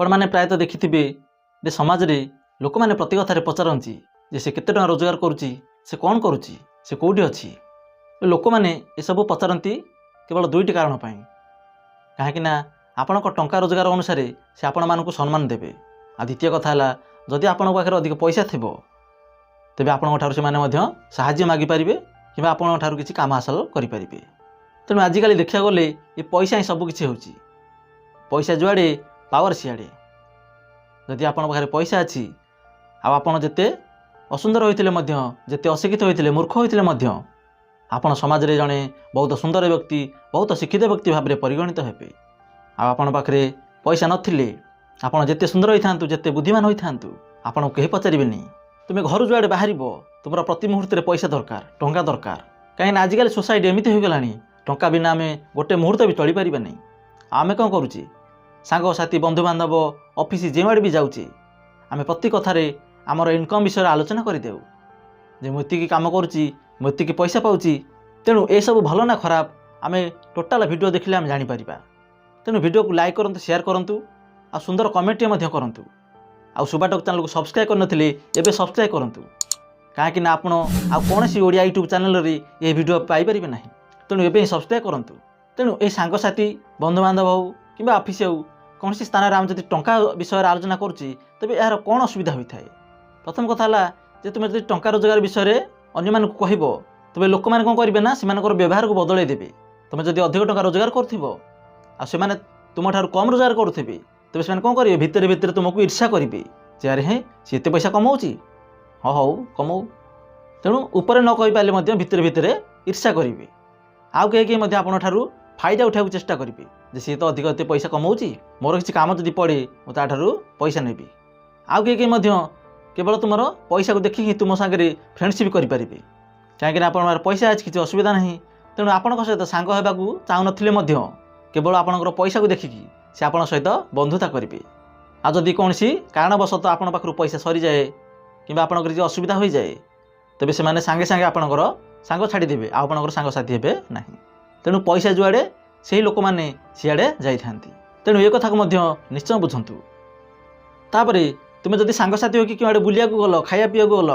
आपने प्रायतः देखिथिबे जे समाज रे लोक मैंने प्रति कथार पचारती जे से केते टଙ୍କା रोजगार करुच्ची से कौन करुच्ची से कौटी अच्छी लोक मैंने ये सब पचारती केवल दुईटी कारण कहीं आपण टंका रोजगार अनुसार से आपण मानक सम्मान देवे आ द्वितीय कथा है जदि आपण पाखे अधिक पैसा थी तेज आपण से साहाय्य मागिपारे कि आपण किसी काम हासिल करें। तेणु आजिकल देखा गले ये पैसा ही सबकि हो पैसा जुआड़े पावर सियाड़े जदि आपण पाखे पैसा अच्छी आपण जिते असुंदर होते जिते अशिक्षित होते मूर्ख होते आपण समाज रे जड़े बहुत सुंदर व्यक्ति बहुत शिक्षित व्यक्ति भाव में परिगणित हेबे। आपण पाखे पैसा नथिले आपण जिते सुंदर होता जिते बुद्धिमान होता आपण कहीं पचारे तुम्हें घर जुआड़े बाहर तुम प्रति मुहूर्त में पैसा दरकार टंका दरकार कहीं आजिकल सोसाइटी एमती हो गलानी टंका बिना आम गोटे मुहूर्त भी चली पारे नहीं। आम कौन करुचे सांगसाथी बंधु बांधव ऑफिस जेआड़े भी जाऊे आम प्रति कथार आमर इनकम विषय आलोचना करदेव जे मुझे कम करुच्ची मुझे पैसा पाऊँगी तेणु ये सब भल ना खराब आम टोटाल वीडियो देखिले आम जापर। तेणु वीडियो को लाइक करूँ शेयर करूँ आ सुंदर कमेंट करूँ आ सुबाटक चैनल को सब्सक्राइब करनथिले एबे सब्सक्राइब करूँ कहीं आपण कौन सी ओडिया यूट्यूब चैनल रे ये वीडियो पाइपर ना। तेणु एबे सब्सक्राइब करूँ। तेणु ये सांगसाथी बंधु बांधव हो कि ऑफिस हो कौन सी स्थान आम जब टंका विषय आलोचना करुच्ची तेज यार कौन असुविधा होता है। प्रथम कथा है तुम जब टंका रोजगार विषय में अन्य मानक कह तेज लोक मैंने कौन करेंगे ना से व्यवहार को बदल देवे। तुम जब अधिक टंका रोजगार कर तुम कम रोजगार करुवे तेज से कौन करेंगे भितर भितर तुमको ईर्षा करेंगे जे अरे हे सी एत पैसा कमाऊँगी हाँ हौ कमाऊ। तेणु ऊपर न कही पारे भितर भितर ईर्षा करेंगे आउ कहीं आपठारू फायदा उठाक चेष्टा करेंगे जे सी तो अधिक एत पैसा कमाऊँगी मोर किसी काम जब पड़े मुझे पैसा नेबी। आउ कहीं केवल तुम पैसा को देखिए तुम सागर फ्रेंडशिप करेंगे कहीं आप पैसा आज किसी असुविधा नहीं। तेणु आपण सहित सांग होगा चाहून केवल आपंकर पैसा को देखिकी से आप सहित बंधुता करेंगे। आ जदि कौन सी कारणवशत आपण पाखु पैसा सरी जाए कि आपंकर किसी असुविधा हो जाए तेज से सांगे सांगे आपंकर सांग छाड़देवे आपंकर सांगसाथी हे ना। तेणु पैसा जुआड़े से लोक मैंने सियाड़े जाता। तेणु ये कथा को निश्चय बुझंतु। तापर तुम जदि सांगसाथी हो कि किए बुलिया गल खाया पीवा गल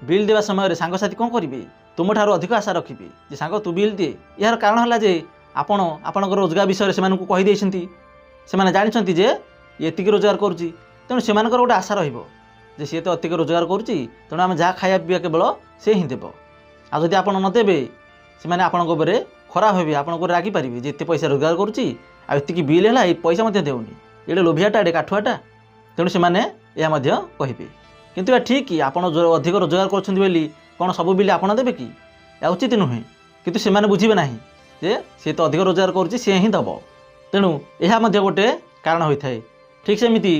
बिल देवा समय सांगसाथी कौन करेंगे तुम ठार अधिक आशा रखिए जे सांग तू बिल दे। यार कारण है जे आपणकर रोजगार विषय से कहीदे से जानते जे ये रोजगार करुच्ची तेणु से गोटे आशा रे सी तो अतिक रोजगार करुच्ची तेणु आम जहाँ खाया पीवा केवल से ही देव। आ जदि आप नदेवे से आपरे खराब हे आपको रागी पारे जे एत पैसा रोजगार करुच्ची आती बिल है पैसा देउनी ये लोभियाटा ये काठुआटा। तेणु से कहे किंतु ठीक कि आप अधिक रोजगार करें कौन सब बिल आप देवे कि या उचित नुहे किंतु से बुझे ना जे सी तो अधिक रोजगार करुच्ची सी ही दब। तेणु यह गोटे कारण होता है। ठीक सेमती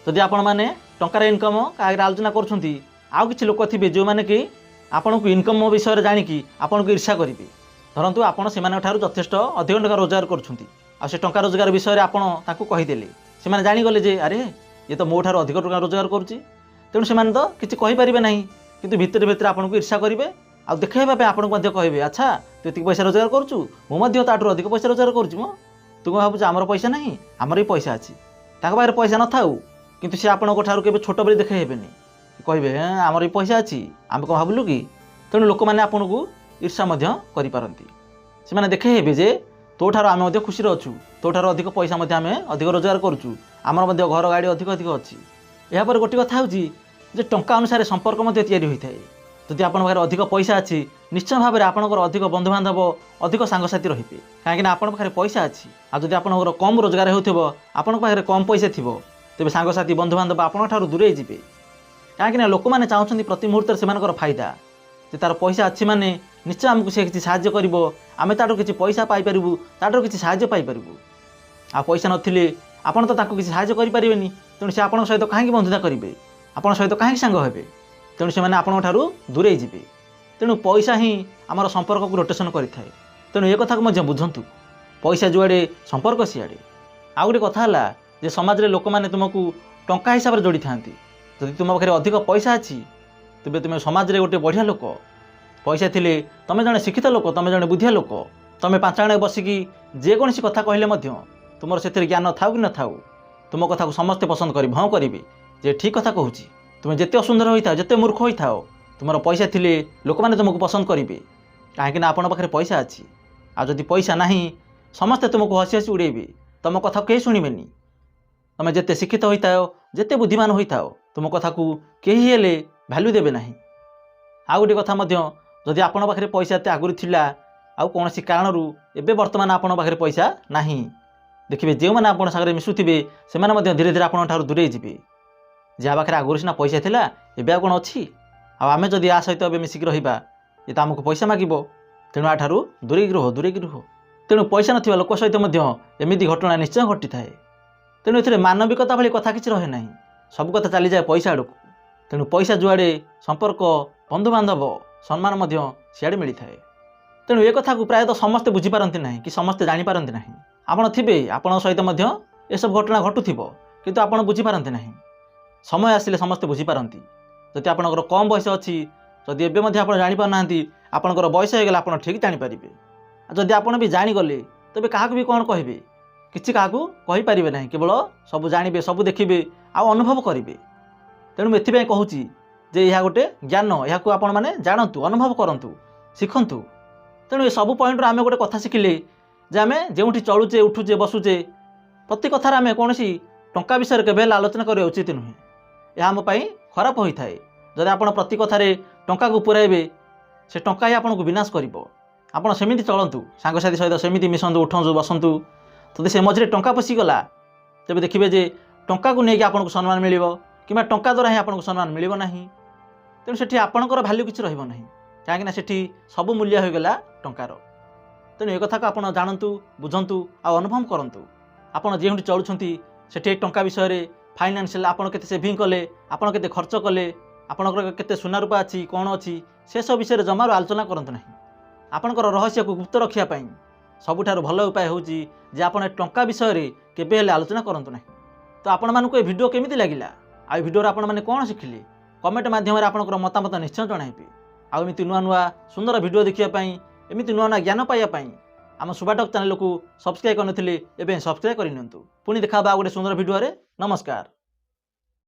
जदि आपण मैंने टंकार इनकम आगे आलोचना करुँच आउ कि लोक थे जो मैंने कि आपन को इनकम विषय जाणिकी आपन को ईर्षा करेंगे धरतु आपड़ से यथेष अधिक टंका रोजगार कर टंका रोजगार विषय आपड़ कहीदेले से जाणीगले जे अरे ये तो मो ठार अधिक टंका रोजगार करुच्ची तेणु से तो किसी कहींपारे ना कि भितर भितर आपको ईर्षा करेंगे आ देखाइबा आपको कहे अच्छा तू ये पैसा रोजगार करुँ मुझे ताठू अधिक पैसा रोजगार करुँ तू कौन भावुँ आमर पैसा ना आमर भी पैसा अच्छी पाखे पैसा न थाऊ किंतु से आपको के छोट बड़े देखेबेनि कहे हाँ आमर भी पैसा अच्छी आम कौन भावलु कि। तेणु लोक मैंने आपन को ईर्षा करपारती से देखेबे जे तो ठार आम खुशी अच्छू तो ठार अधिक पैसा आम अधिक रोजगार करुँ आमर घर गाड़ी अधिक अधिक अच्छी। यापर गोटे कथा हो टंका अनुसार संपर्क होता है जदि आप अधिक पैसा अच्छी निश्चय भाव में आपंकर अधिक बंधु बांधव अधिक सांगसाथी रे कहीं आपन पाखे पैसा अच्छी आ जदि आपंकर कम रोजगार होने कम पैसा थी तेज सांगसाथी बंधु बांधव आपठ दूरे जी कहीं लोक मैंने चाहते प्रति मुहूर्त से फायदा जे तार पैसा अच्छी माने निश्चय आमको से किसी साहाय्य करें ताठू किसी पैसा पाइपरू ताठू किसी साहाय्य पाइपरू आ पैसा नथिले आपन तो किसी साहाय्य करें तेणु से आप सहित कहीं बंधुता करेंगे आप सहित कहीं सांग हे तेणु से आपठारू दूरे जी। तेणु पैसा ही आमर संपर्क को रोटेशन करें। तेणु ये कथा को बुझंतु पैसा जुआड़े संपर्क सियाड़े। आउ गोटे कथा है जे समाज रे लोक मैंने तुमको टंका हिसाब से जोड़ी था जदि तुम पाखे अधिक पैसा अच्छी तेज तुम समाज रे गोटे बढ़िया लोक पैसा थिले तुम जड़े शिक्षित लोक तुम जड़े बुद्धिया लोक तुम 5 जण बसिकी जेकोसी कथा कहले तुम से ज्ञान थाऊ कि न थाऊ तुम कथा को समस्ते पसंद कर हाँ करेंगे जे ठीक कथा कहूँ। तुम जिते असुंदर होता जिते मूर्ख होता तुम पैसा थिले लोक मैंने तुमको पसंद करेंगे कहीं आपण पाखे पैसा अच्छी आदि पैसा ना समस्ते तुमको हसी हसी उड़ेबे तुम कथा कहीं शुणवेनि। तुम जिते शिक्षित होता जिते बुद्धिमान होता तुम कथा को कहीं हेले भैल्यू देवे ना। आउ गोटे कथा जदि आपण पाखे पैसा एत आगुरी थिला आउ कौन कारण एवं बर्तमान आपण पाखे पैसा ना देखिए जो मैंने आप सागर मिशुवे से धीरे धीरे आपन ठार दूरे जी जहाँ पाखे आगुरी सीना पैसा थिला एवं आ कौन अच्छी आमे जदि आ सहित मिसिक रहा ये तो आमको पैसा मागिब तेणु आठार दूरे दूरे तेणु पैसा ना लोक सहित एमती घटना निश्चय घटी थाए। तेणु ये मानविकता भाई कथा किसी रहे ना सब कथा चली जाए पैसा आड़ को। तेणु पैसा जुआड़े संपर्क बंधुबांधव सम्मान सियाड़े मिली थाए। तेणु ये कथा को प्रायतः समस्ते बुझीपारती ना कि समस्ते जापारती ना। आपड़ थे आपण सहित ये सब घटना घटुव किंतु आपड़ बुझीपारती ना। समय आसिले समस्ते बुझीपारती जदि आपंकर कम बयस अच्छी जदि एवं आप जापारना आपंकर बयस होगा आप ठीक जापर जदि आपड़ भी जागले तेज क्या भी कौन कहे कि क्या कहींपारे ना केवल सब जानवे सब देखिए आउ अनुभव करेंगे। तेणु एथि कहूँ जे यह गोटे ज्ञान यहाँ आपण मैंने जानतु अनुभव करूँ शिखतु। तेणु ये सब पॉइंट आम गोटे कथा शिखिले जे आम जो चलुचे उठुचे बसुचे प्रति कथार आम कौन टंका विषय केवल आलोचना करवा उचित नुहे। यह आम खराब होता है जदि आप प्रति कथार टंका को पुराइबे से टंका ही आपन को विनाश कर आपड़ सेमती चलतु सांगसाथी सहित सेमती मिशंतु उठु बसंतु जदि से मझे टंका पशिगला तेज देखिए जे टंका को लेकिन आपको सम्मान मिल कि टंका द्वारा ही आपको सम्मान मिल ना। तेणु से आपणकर भैल्यू किसी रही कहीं से सब मूल्य होगला टंकार। तेणु ये कथा को आप जानतु बुझंतु आ अनुभव करूँ आपड़ जो चलुंट से टंका विषय फाइनान्शियल आपड़ के सेविंग कले आपड़ के खर्च कले आपंकर के सुना रूपा अच्छी कौन अच्छी से सब विषय जमार आलोचना करतु ना। आपंकर रहस्य को गुप्त रखापी सबुठार भल उपाय हूँ जे आप टंका विषय केबे हेले आलोचना करतु ना। तो आपण मानक ये वीडियो केमिति लागिला आ वीडियो आपण माने कौन शिखिले कमेंट माध्यम आपंकर मतामत निश्चय जणाइबे। आ एमती नुआ नुआ सुंदर वीडियो देखापी एमती नुआ नुआ ज्ञान पाइबापी आम सुबाटक चैनल को सब्सक्राइब करनथिले एबे सब्सक्राइब करनियंतु। पुणी देखा गोटे सुंदर वीडियो रे। नमस्कार।